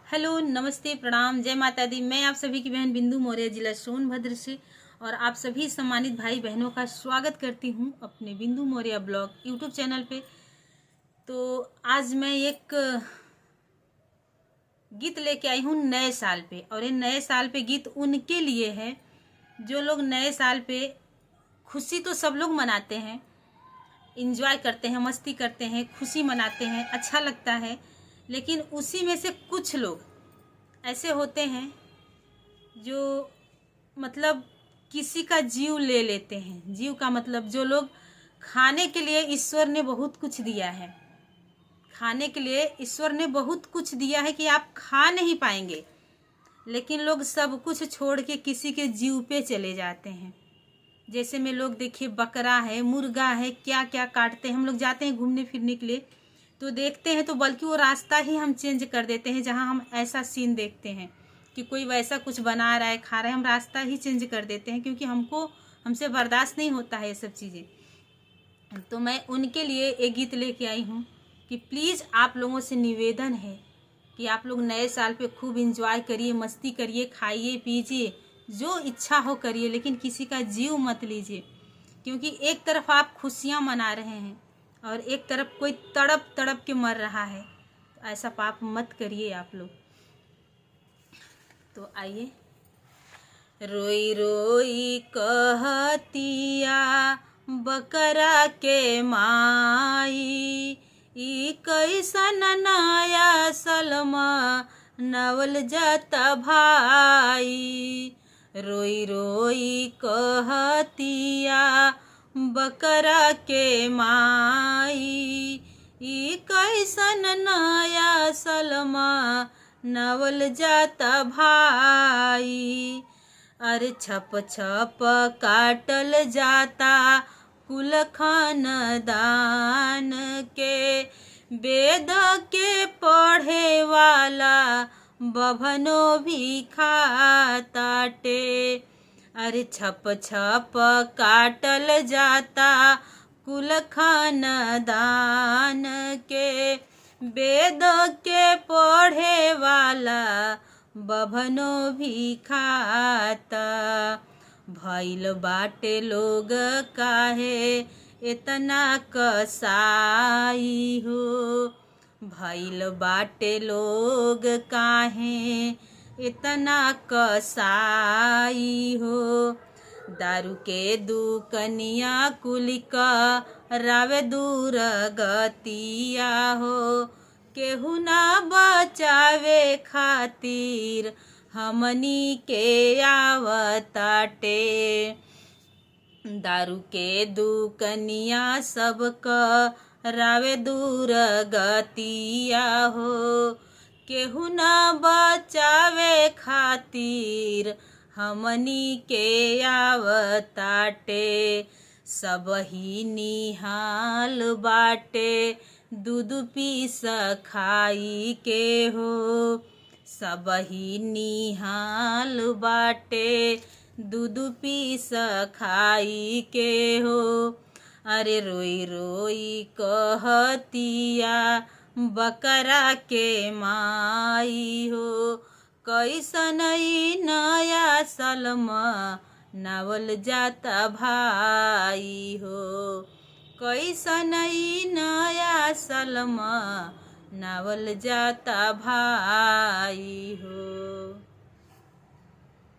Hello, नमस्ते, प्रणाम, जय माता दी। मैं आप सभी की बहन बिंदु मौर्य, जिला सोनभद्र से, और आप सभी सम्मानित भाई बहनों का स्वागत करती हूं अपने बिंदु मौर्य ब्लॉग यूट्यूब चैनल पे। तो आज मैं एक गीत लेके आई हूं नए साल पे, और ये नए साल पे गीत उनके लिए है जो लोग नए साल पे खुशी तो सब लोग मनाते हैं, इंजॉय करते हैं, मस्ती करते हैं, खुशी मनाते हैं, अच्छा लगता है। लेकिन उसी में से कुछ लोग ऐसे होते हैं जो मतलब किसी का जीव ले लेते हैं। जीव का मतलब जो लोग खाने के लिए ईश्वर ने बहुत कुछ दिया है, खाने के लिए ईश्वर ने बहुत कुछ दिया है कि आप खा नहीं पाएंगे, लेकिन लोग सब कुछ छोड़ के किसी के जीव पे चले जाते हैं। जैसे में लोग देखिए, बकरा है, मुर्गा है, क्या क्या काटते हैं। हम लोग जाते हैं घूमने फिरने के लिए तो देखते हैं, तो बल्कि वो रास्ता ही हम चेंज कर देते हैं। जहाँ हम ऐसा सीन देखते हैं कि कोई वैसा कुछ बना रहा है, खा रहा है, हम रास्ता ही चेंज कर देते हैं, क्योंकि हमसे बर्दाश्त नहीं होता है ये सब चीज़ें। तो मैं उनके लिए एक गीत लेके आई हूँ कि प्लीज़ आप लोगों से निवेदन है कि आप लोग नए साल पे खूब इंजॉय करिए, मस्ती करिए, खाइए पीजिए, जो इच्छा हो करिए, लेकिन किसी का जीव मत लीजिए। क्योंकि एक तरफ आप खुशियाँ मना रहे हैं और एक तरफ कोई तड़प तड़प के मर रहा है। तो ऐसा पाप मत करिए आप लोग। तो आइए। रोई रोई कहतिया बकरा के माई, ई कैसन नया सलमा नवल जाता भाई। रोई रोई कहतिया बकरा के माई, ई कैसन नया सलमा नवल जाता भाई। अरे छप छप काटल जाता कुल खानदान के, वेद के पढ़े वाला बभनो भी खाताटे। अरे छप छप काटल जाता कुल खानदान के, वेद के पढ़े वाला बभनो भी खाता। भइल बाटे लोग काहे इतना कसाई हो, भइल बाटे लोग काहे इतना कसाई हो। दारू के दुकनिया कुलिक रावे दूर गतिया हो, केहू ना बचावे खातिर हमनी के आवताटे। दारू के दुकनिया सबक रावे दूर गतिया हो, केहू ना बचावे खातिर हमनी के आवताटे। सब ही निहाल बाटे दूध पीस खाई के हो, सब ही निहाल बाटे दूध पीस खाई के हो। अरे रोई रोई कहतिया बकरा के माई हो, कैसन नया सलमा नावल जाता भाई हो, कैसन नया सलमा नावल जाता भाई हो।